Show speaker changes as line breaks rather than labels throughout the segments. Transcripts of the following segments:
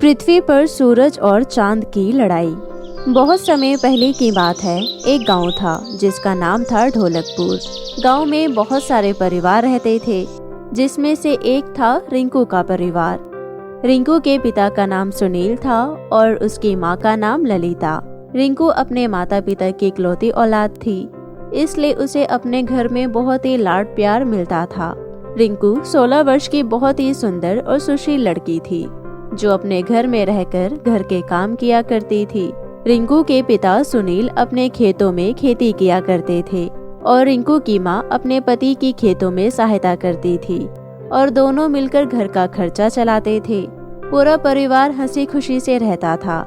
पृथ्वी पर सूरज और चांद की लड़ाई। बहुत समय पहले की बात है। एक गांव था जिसका नाम था ढोलकपुर। गांव में बहुत सारे परिवार रहते थे, जिसमें से एक था रिंकू का परिवार। रिंकू के पिता का नाम सुनील था और उसकी माँ का नाम ललिता। रिंकू अपने माता पिता की इकलौती औलाद थी, इसलिए उसे अपने घर में बहुत ही लाड प्यार मिलता था। रिंकू 16 वर्ष की बहुत ही सुंदर और सुशील लड़की थी, जो अपने घर में रहकर घर के काम किया करती थी। रिंकू के पिता सुनील अपने खेतों में खेती किया करते थे और रिंकू की माँ अपने पति की खेतों में सहायता करती थी और दोनों मिलकर घर का खर्चा चलाते थे। पूरा परिवार हंसी खुशी से रहता था,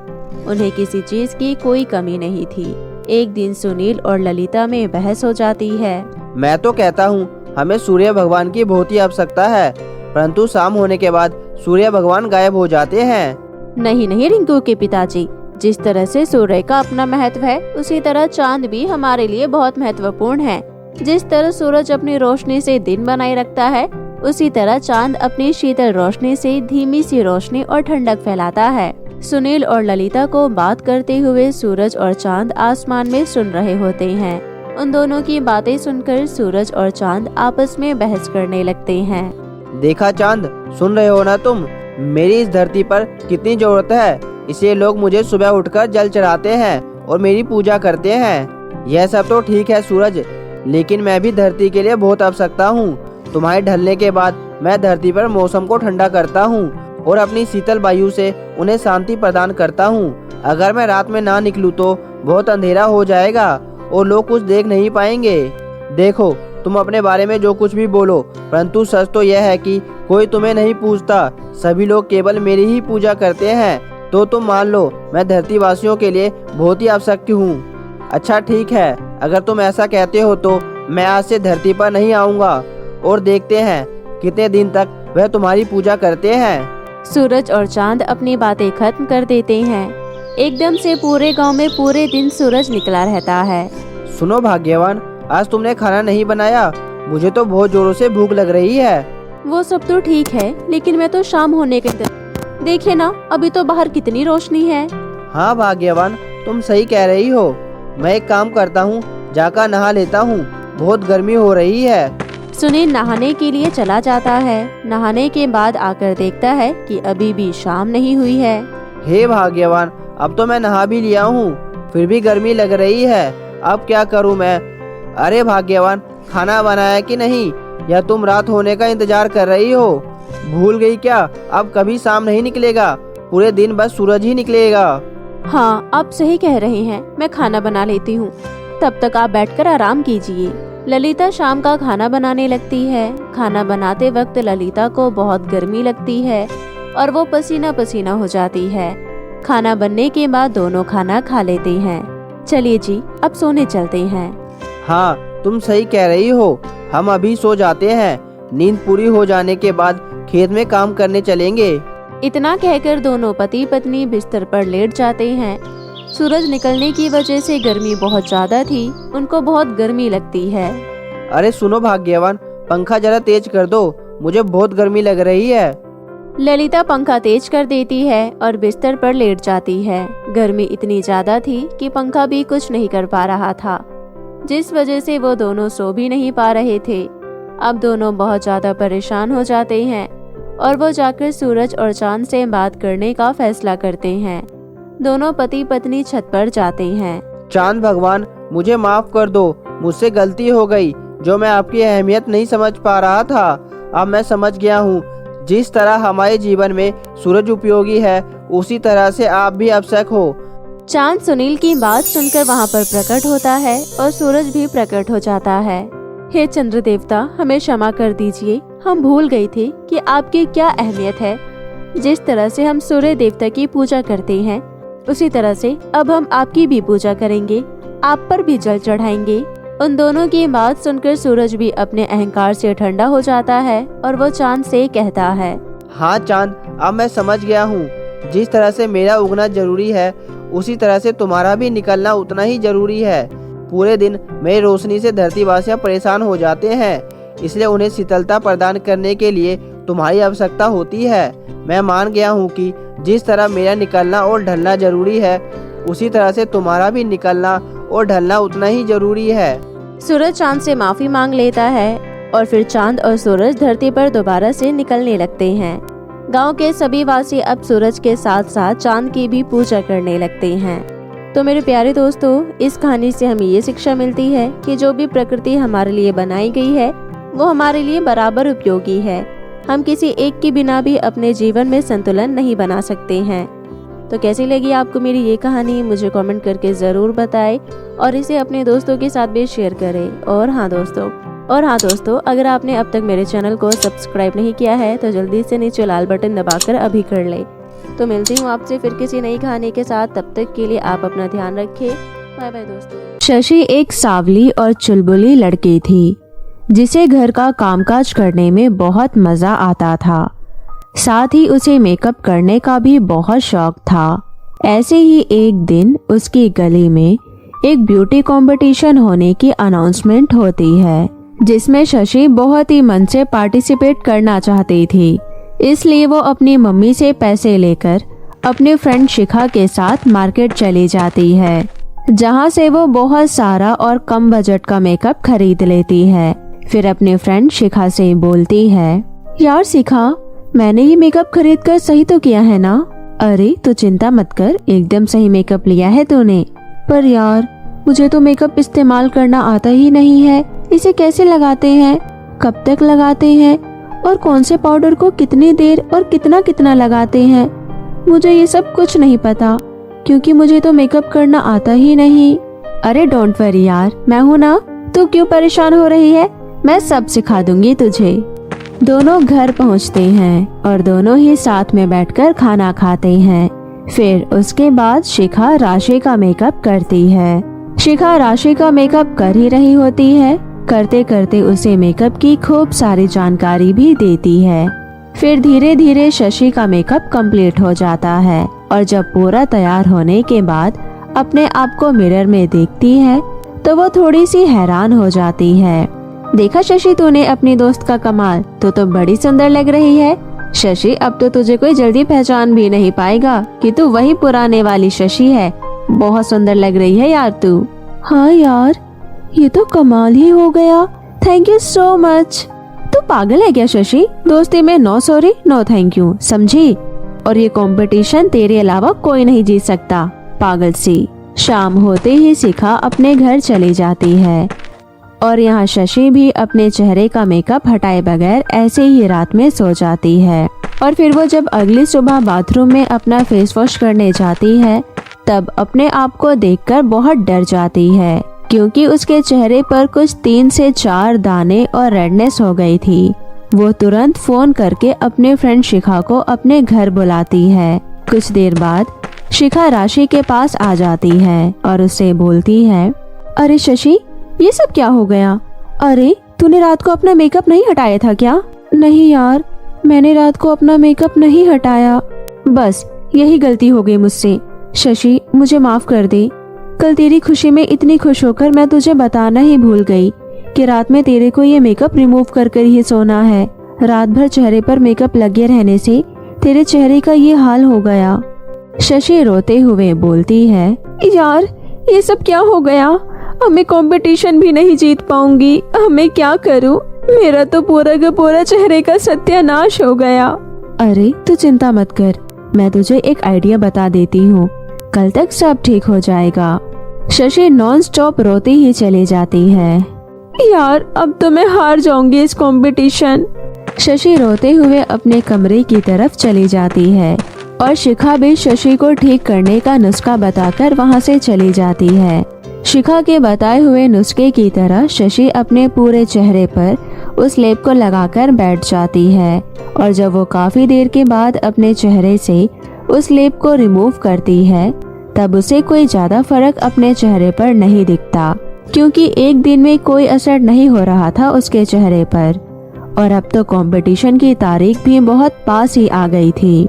उन्हें किसी चीज की कोई कमी नहीं थी। एक दिन सुनील और ललिता में बहस हो जाती है।
मैं तो कहता हूँ हमें सूर्य भगवान की बहुत ही आवश्यकता है, परंतु शाम होने के बाद सूर्य भगवान गायब हो जाते हैं।
नहीं नहीं रिंकू के पिताजी, जिस तरह से सूर्य का अपना महत्व है, उसी तरह चांद भी हमारे लिए बहुत महत्वपूर्ण है। जिस तरह सूरज अपनी रोशनी से दिन बनाए रखता है, उसी तरह चांद अपनी शीतल रोशनी से धीमी सी रोशनी और ठंडक फैलाता है। सुनील और ललिता को बात करते हुए सूरज और चांद आसमान में सुन रहे होते हैं। उन दोनों की बातें सुनकर सूरज और चांद आपस में बहस करने लगते हैं।
देखा चांद, सुन रहे हो ना तुम, मेरी इस धरती पर कितनी जरूरत है। इसलिए लोग मुझे सुबह उठकर जल चढ़ाते हैं और मेरी पूजा करते हैं। यह सब तो ठीक है सूरज, लेकिन मैं भी धरती के लिए बहुत आवश्यकता हूँ। तुम्हारे ढलने के बाद मैं धरती पर मौसम को ठंडा करता हूँ और अपनी शीतल वायु से उन्हें शांति प्रदान करता हूँ। अगर मैं रात में ना निकलूँ तो बहुत अंधेरा हो जाएगा और लोग कुछ देख नहीं पाएंगे। देखो, तुम अपने बारे में जो कुछ भी बोलो, परंतु सच तो यह है कि कोई तुम्हें नहीं पूछता। सभी लोग केवल मेरी ही पूजा करते हैं। तो तुम मान लो मैं धरती वासियों के लिए बहुत ही आवश्यक हूँ। अच्छा ठीक है, अगर तुम ऐसा कहते हो तो मैं आज से धरती पर नहीं आऊँगा और देखते हैं कितने दिन तक वह तुम्हारी पूजा करते हैं।
सूरज और चांद अपनी बातें खत्म कर देते हैं। एकदम से पूरे गांव में पूरे दिन सूरज निकला रहता है।
सुनो भाग्यवान, आज तुमने खाना नहीं बनाया, मुझे तो बहुत जोरों से भूख लग रही है।
वो सब तो ठीक है, लेकिन मैं तो शाम होने के देखिए ना, अभी तो बाहर कितनी रोशनी है।
हाँ भाग्यवान, तुम सही कह रही हो। मैं एक काम करता हूँ, जाकर नहा लेता हूँ, बहुत गर्मी हो रही है।
सुनील नहाने के लिए चला जाता है। नहाने के बाद आकर देखता है कि अभी भी शाम नहीं हुई है।
हे भाग्यवान, अब तो मैं नहा भी लिया हूँ, फिर भी गर्मी लग रही है। अब क्या करूँ मैं? अरे भाग्यवान, खाना बनाया कि नहीं, या तुम रात होने का इंतजार कर रही हो? भूल गई क्या? अब कभी शाम नहीं निकलेगा, पूरे दिन बस सूरज ही निकलेगा।
हाँ, आप सही कह रहे हैं, मैं खाना बना लेती हूँ, तब तक आप बैठकर आराम कीजिए। ललिता शाम का खाना बनाने लगती है। खाना बनाते वक्त ललिता को बहुत गर्मी लगती है और वो पसीना पसीना हो जाती है। खाना बनने के बाद दोनों खाना खा लेते हैं। चलिए जी, अब सोने चलते हैं।
हाँ, तुम सही कह रही हो, हम अभी सो जाते हैं। नींद पूरी हो जाने के बाद खेत में काम करने चलेंगे।
इतना कहकर दोनों पति पत्नी बिस्तर पर लेट जाते हैं। सूरज निकलने की वजह से गर्मी बहुत ज्यादा थी, उनको बहुत गर्मी लगती है।
अरे सुनो भाग्यवान, पंखा जरा तेज कर दो, मुझे बहुत गर्मी लग रही है।
ललिता पंखा तेज कर देती है और बिस्तर पर लेट जाती है। गर्मी इतनी ज्यादा थी कि पंखा भी कुछ नहीं कर पा रहा था, जिस वजह से वो दोनों सो भी नहीं पा रहे थे। अब दोनों बहुत ज्यादा परेशान हो जाते हैं और वो जाकर सूरज और चांद से बात करने का फैसला करते हैं। दोनों पति पत्नी छत पर जाते हैं।
चांद भगवान, मुझे माफ कर दो, मुझसे गलती हो गई, जो मैं आपकी अहमियत नहीं समझ पा रहा था। अब मैं समझ गया हूँ, जिस तरह हमारे जीवन में सूरज उपयोगी है, उसी तरह से आप भी आवश्यक हो।
चांद सुनील की बात सुनकर वहाँ पर प्रकट होता है और सूरज भी प्रकट हो जाता है। हे चंद्र देवता, हमें क्षमा कर दीजिए, हम भूल गए थे कि आपकी क्या अहमियत है। जिस तरह से हम सूर्य देवता की पूजा करते हैं, उसी तरह से अब हम आपकी भी पूजा करेंगे, आप पर भी जल चढ़ाएंगे। उन दोनों की बात सुनकर सूरज भी अपने अहंकार से ठंडा हो जाता है और वो चांद से कहता है,
हाँ चांद, अब मैं समझ गया हूँ, जिस तरह से मेरा उगना जरूरी है, उसी तरह से तुम्हारा भी निकलना उतना ही जरूरी है। पूरे दिन मेरी रोशनी से धरतीवासियाँ परेशान हो जाते हैं, इसलिए उन्हें शीतलता प्रदान करने के लिए तुम्हारी आवश्यकता होती है। मैं मान गया हूँ कि जिस तरह मेरा निकलना और ढलना जरूरी है, उसी तरह से तुम्हारा भी निकलना और ढलना उतना ही जरूरी है।
सूरज चांद से माफी मांग लेता है और फिर चांद और सूरज धरती पर दोबारा से निकलने लगते हैं। गांव के सभी वासी अब सूरज के साथ साथ चांद की भी पूजा करने लगते हैं। तो मेरे प्यारे दोस्तों, इस कहानी से हमें ये शिक्षा मिलती है कि जो भी प्रकृति हमारे लिए बनाई गई है वो हमारे लिए बराबर उपयोगी है। हम किसी एक के बिना भी अपने जीवन में संतुलन नहीं बना सकते हैं। तो कैसी लगी आपको मेरी ये कहानी, मुझे कमेंट करके ज़रूर बताएं और इसे अपने दोस्तों के साथ भी शेयर करें। और हाँ दोस्तों, अगर आपने अब तक मेरे चैनल को सब्सक्राइब नहीं किया है तो जल्दी से नीचे लाल बटन दबाकर अभी कर ले। तो मिलती हूँ आपसे फिर किसी नई कहानी के साथ। तब तक के लिए आप अपना ध्यान रखें। बाय बाय दोस्तों। शशि एक सावली और चुलबुली लड़की थी जिसे घर का कामकाज करने में बहुत मजा आता था। साथ ही उसे मेकअप करने का भी बहुत शौक था। ऐसे ही एक दिन उसकी गली में एक ब्यूटी कंपटीशन होने की अनाउंसमेंट होती है, जिसमें शशि बहुत ही मन से पार्टिसिपेट करना चाहती थी। इसलिए वो अपनी मम्मी से पैसे लेकर अपने फ्रेंड शिखा के साथ मार्केट चली जाती है, जहां से वो बहुत सारा और कम बजट का मेकअप खरीद लेती है। फिर अपने फ्रेंड शिखा से बोलती है, यार शिखा, मैंने ये मेकअप खरीद कर सही तो किया है ना? अरे तू चिंता मत कर, एकदम सही मेकअप लिया है तूने। पर यार, मुझे तो मेकअप इस्तेमाल करना आता ही नहीं है। इसे कैसे लगाते हैं, कब तक लगाते हैं और कौन से पाउडर को कितनी देर और कितना कितना लगाते हैं, मुझे ये सब कुछ नहीं पता, क्योंकि मुझे तो मेकअप करना आता ही नहीं। अरे डोंट वरी यार, मैं हूँ ना, तू क्यों परेशान हो रही है, मैं सब सिखा दूंगी तुझे। दोनों घर पहुँचते हैं और दोनों ही साथ में बैठकर खाना खाते हैं। फिर उसके बाद शिखा राशि का मेकअप करती है। शिखा राशि का मेकअप कर ही रही होती है। करते करते उसे मेकअप की खूब सारी जानकारी भी देती है। फिर धीरे धीरे शशि का मेकअप कंप्लीट हो जाता है और जब पूरा तैयार होने के बाद अपने आप को मिरर में देखती है तो वो थोड़ी सी हैरान हो जाती है। देखा शशि, तूने अपनी दोस्त का कमाल, तू तो बड़ी सुंदर लग रही है। शशि, अब तो तुझे कोई जल्दी पहचान भी नहीं पाएगा कि तू वही पुराने वाली शशि है। बहुत सुंदर लग रही है यार तू। हाँ यार, ये तो कमाल ही हो गया, थैंक यू सो मच। तू पागल है क्या शशि? दोस्ती में no sorry no thank you, समझी? और ये कंपटीशन तेरे अलावा कोई नहीं जीत सकता, पागल सी। शाम होते ही शिखा अपने घर चली जाती है और यहाँ शशि भी अपने चेहरे का मेकअप हटाए बगैर ऐसे ही रात में सो जाती है। और फिर वो जब अगली सुबह बाथरूम में अपना फेस वॉश करने जाती है तब अपने आप को देखकर बहुत डर जाती है, क्योंकि उसके चेहरे पर कुछ 3 से 4 दाने और रेडनेस हो गई थी। वो तुरंत फोन करके अपने फ्रेंड शिखा को अपने घर बुलाती है। कुछ देर बाद शिखा राशि के पास आ जाती है और उससे बोलती है, अरे शशि, ये सब क्या हो गया? अरे तूने रात को अपना मेकअप नहीं हटाया था क्या? नहीं यार, मैंने रात को अपना मेकअप नहीं हटाया। बस यही गलती हो गई मुझसे। शशि, मुझे माफ कर दे। कल तेरी खुशी में इतनी खुश होकर मैं तुझे बताना ही भूल गई कि रात में तेरे को ये मेकअप रिमूव कर कर ही सोना है। रात भर चेहरे पर मेकअप लगे रहने से तेरे चेहरे का ये हाल हो गया। शशि रोते हुए बोलती है, यार ये सब क्या हो गया? हमें कंपटीशन भी नहीं जीत पाऊंगी, हमें क्या करूं? मेरा तो पूरा का पूरा चेहरे का सत्यानाश हो गया। अरे तू चिंता मत कर, मैं तुझे एक आइडिया बता देती हूँ, कल तक सब ठीक हो जाएगा। शशि नॉन स्टॉप रोती ही चली जाती है। यार अब तो मैं हार जाऊंगी इस कंपटीशन। शशि रोते हुए अपने कमरे की तरफ चली जाती है और शिखा भी शशि को ठीक करने का नुस्खा बताकर वहाँ से चली जाती है। शिखा के बताए हुए नुस्खे की तरह शशि अपने पूरे चेहरे पर उस लेप को लगाकर बैठ जाती है और जब वो काफी देर के बाद अपने चेहरे से उस लेप को रिमूव करती है तब उसे कोई ज्यादा फर्क अपने चेहरे पर नहीं दिखता, क्योंकि एक दिन में कोई असर नहीं हो रहा था उसके चेहरे पर। और अब तो कंपटीशन की तारीख भी बहुत पास ही आ गई थी।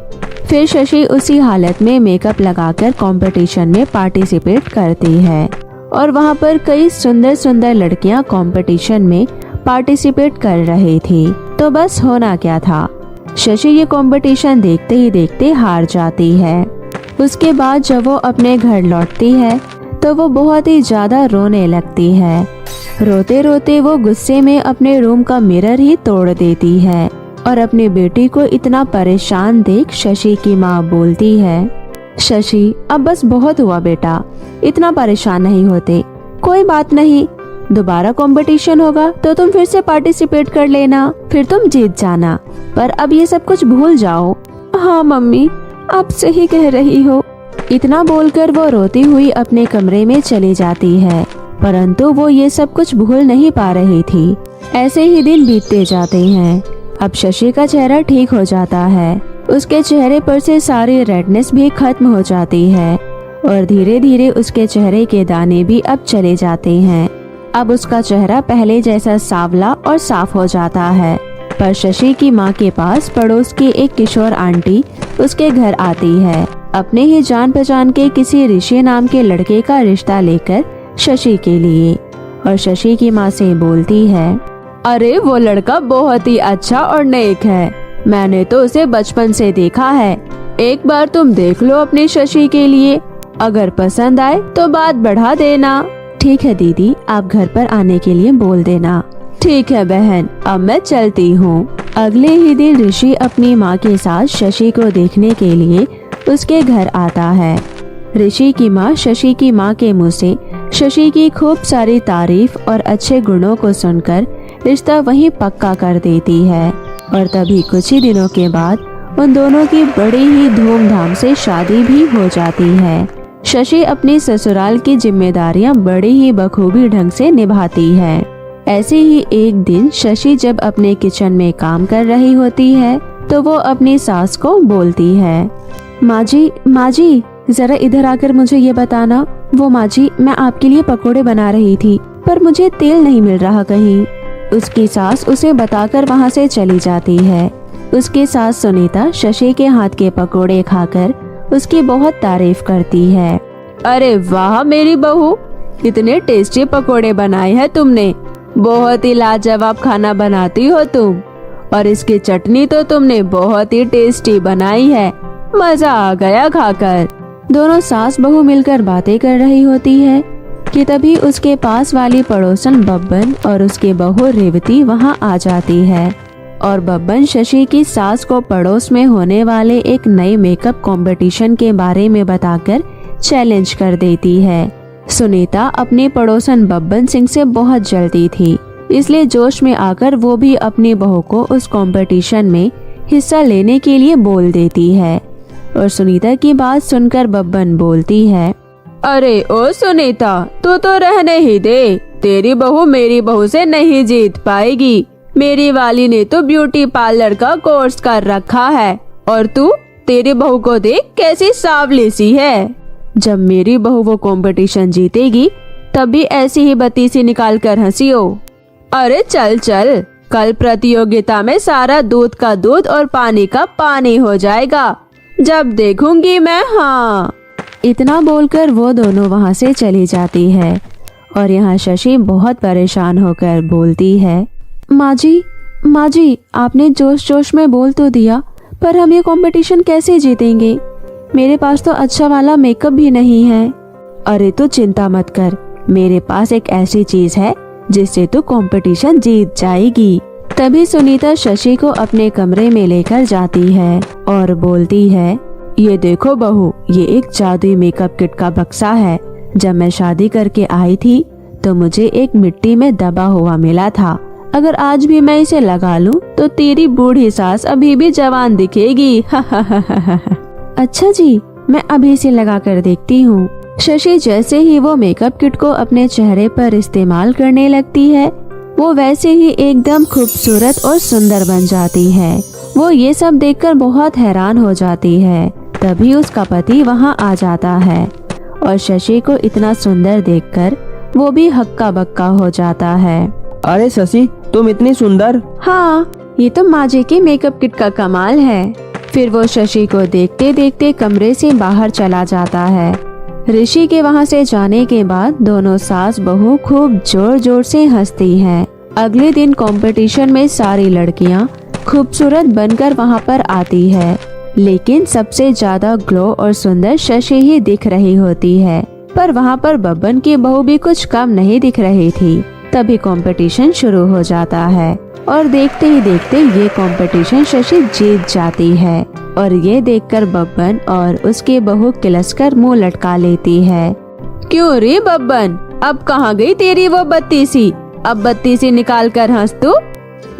फिर शशि उसी हालत में मेकअप लगाकर कंपटीशन में पार्टिसिपेट करती है और वहाँ पर कई सुंदर सुंदर लड़कियाँ कंपटीशन में पार्टिसिपेट कर रही थी। तो बस होना क्या था, शशि ये कंपटीशन देखते ही देखते हार जाती है। उसके बाद जब वो अपने घर लौटती है तो वो बहुत ही ज्यादा रोने लगती है। रोते रोते वो गुस्से में अपने रूम का मिरर ही तोड़ देती है और अपनी बेटी को इतना परेशान देख शशि की माँ बोलती है, शशि अब बस बहुत हुआ बेटा, इतना परेशान नहीं होते, कोई बात नहीं, दोबारा कंपटीशन होगा तो तुम फिर से पार्टिसिपेट कर लेना, फिर तुम जीत जाना, पर अब ये सब कुछ भूल जाओ। हाँ मम्मी, आप सही कह रही हो। इतना बोलकर वो रोती हुई अपने कमरे में चली जाती है, परंतु वो ये सब कुछ भूल नहीं पा रही थी। ऐसे ही दिन बीतते जाते हैं। अब शशि का चेहरा ठीक हो जाता है, उसके चेहरे पर से सारी रेडनेस भी खत्म हो जाती है और धीरे धीरे उसके चेहरे के दाने भी अब चले जाते हैं। अब उसका चेहरा पहले जैसा सांवला और साफ हो जाता है। पर शशि की माँ के पास पड़ोस की एक किशोर आंटी उसके घर आती है, अपने ही जान पहचान के किसी ऋषि नाम के लड़के का रिश्ता लेकर शशि के लिए, और शशि की माँ से बोलती है, अरे वो लड़का बहुत ही अच्छा और नेक है, मैंने तो उसे बचपन से देखा है, एक बार तुम देख लो अपने शशि के लिए, अगर पसंद आए तो बात बढ़ा देना। ठीक है दीदी, आप घर पर आने के लिए बोल देना। ठीक है बहन, अब मैं चलती हूँ। अगले ही दिन ऋषि अपनी माँ के साथ शशि को देखने के लिए उसके घर आता है। ऋषि की माँ शशि की माँ के मुँह से शशि की खूब सारी तारीफ और अच्छे गुणों को सुनकर रिश्ता वहीं पक्का कर देती है और तभी कुछ ही दिनों के बाद उन दोनों की बड़ी ही धूमधाम से शादी भी हो जाती है। शशि अपनी ससुराल की जिम्मेदारियां बड़ी ही बखूबी ढंग से निभाती है। ऐसे ही एक दिन शशि जब अपने किचन में काम कर रही होती है तो वो अपनी सास को बोलती है, माँ जी जरा इधर आकर मुझे ये बताना। वो माँ जी, मैं आपके लिए पकोड़े बना रही थी पर मुझे तेल नहीं मिल रहा कहीं। उसकी सास उसे बताकर वहाँ से चली जाती है। उसकी सास सुनीता शशि के हाथ के पकोड़े खाकर उसकी बहुत तारीफ करती है। अरे वाह मेरी बहू, इतने टेस्टी पकोड़े बनाए हैं तुमने, बहुत ही लाजवाब खाना बनाती हो तुम, और इसकी चटनी तो तुमने बहुत ही टेस्टी बनाई है, मजा आ गया खाकर। दोनों सास बहू मिलकर बातें कर रही होती है कि तभी उसके पास वाली पड़ोसन बब्बन और उसकी बहू रेवती वहां आ जाती है और बब्बन शशि की सास को पड़ोस में होने वाले एक नए मेकअप कंपटीशन के बारे में बताकर चैलेंज कर देती है। सुनीता अपने पड़ोसन बब्बन सिंह से बहुत जलती थी, इसलिए जोश में आकर वो भी अपनी बहू को उस कंपटीशन में हिस्सा लेने के लिए बोल देती है। और सुनीता की बात सुनकर बब्बन बोलती है, अरे ओ सुनीता, तू तो रहने ही दे, तेरी बहू मेरी बहू से नहीं जीत पाएगी। मेरी वाली ने तो ब्यूटी पार्लर का कोर्स कर रखा है और तू, तेरी बहू को देख कैसी सांवली सी है। जब मेरी बहू वो कंपटीशन जीतेगी तब भी ऐसी ही बत्ती सी निकाल कर हंसियो। अरे चल चल, कल प्रतियोगिता में सारा दूध का दूध और पानी का पानी हो जाएगा, जब देखूंगी मैं। हाँ, इतना बोलकर वो दोनों वहाँ से चली जाती है और यहाँ शशि बहुत परेशान होकर बोलती है, माँ जी, आपने जोश जोश में बोल तो दिया, पर हम ये कंपटीशन कैसे जीतेंगे? मेरे पास तो अच्छा वाला मेकअप भी नहीं है। अरे तू चिंता मत कर, मेरे पास एक ऐसी चीज है जिससे तू कंपटीशन जीत जाएगी। तभी सुनीता शशि को अपने कमरे में लेकर जाती है और बोलती है, ये देखो बहू, ये एक जादुई मेकअप किट का बक्सा है। जब मैं शादी करके आई थी तो मुझे एक मिट्टी में दबा हुआ मिला था। अगर आज भी मैं इसे लगा लूं तो तेरी बूढ़ी सास अभी भी जवान दिखेगी। अच्छा जी, मैं अभी इसे लगा कर देखती हूँ। शशि जैसे ही वो मेकअप किट को अपने चेहरे पर इस्तेमाल करने लगती है, वो वैसे ही एकदम खूबसूरत और सुंदर बन जाती है। वो ये सब देखकर बहुत हैरान हो जाती है। तभी उसका पति वहाँ आ जाता है और शशि को इतना सुंदर देखकर वो भी हक्का बक्का हो जाता है।
अरे शशि, तुम इतनी सुंदर।
हाँ, ये तो माँ जी के मेकअप किट का कमाल है। फिर वो शशि को देखते देखते कमरे से बाहर चला जाता है। ऋषि के वहाँ से जाने के बाद दोनों सास बहू खूब जोर जोर से हंसती हैं। अगले दिन कंपटीशन में सारी लड़कियाँ खूबसूरत बनकर वहाँ पर आती है, लेकिन सबसे ज्यादा ग्लो और सुंदर शशि ही दिख रही होती है। पर वहाँ पर बब्बन की बहू भी कुछ कम नहीं दिख रही थी। तभी कंपटीशन शुरू हो जाता है और देखते ही देखते ये कंपटीशन शशि जीत जाती है और ये देखकर बब्बन और उसकी बहू किलसकर मुंह लटका लेती है। क्यों रे बब्बन, अब कहाँ गई तेरी वो बत्तीसी? अब बत्तीसी निकाल कर हंस तू।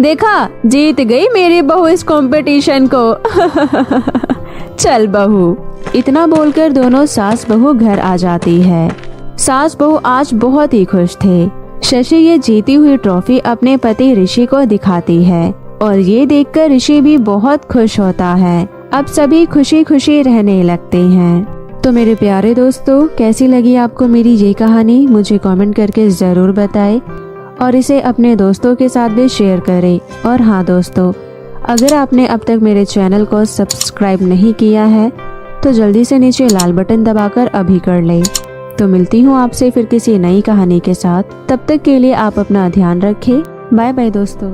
देखा, जीत गई मेरी बहू इस कंपटीशन को। चल बहू। इतना बोलकर दोनों सास बहू घर आ जाती है। सास बहू आज बहुत ही खुश थे। शशि ये जीती हुई ट्रॉफी अपने पति ऋषि को दिखाती है और ये देखकर ऋषि भी बहुत खुश होता है। अब सभी खुशी खुशी रहने लगते हैं। तो मेरे प्यारे दोस्तों, कैसी लगी आपको मेरी ये कहानी? मुझे कमेंट करके जरूर बताएं और इसे अपने दोस्तों के साथ भी शेयर करें। और हाँ दोस्तों, अगर आपने अब तक मेरे चैनल को सब्सक्राइब नहीं किया है तो जल्दी से नीचे लाल बटन दबाकर अभी कर लें। तो मिलती हूँ आपसे फिर किसी नई कहानी के साथ। तब तक के लिए आप अपना ध्यान रखें। बाय बाय दोस्तों।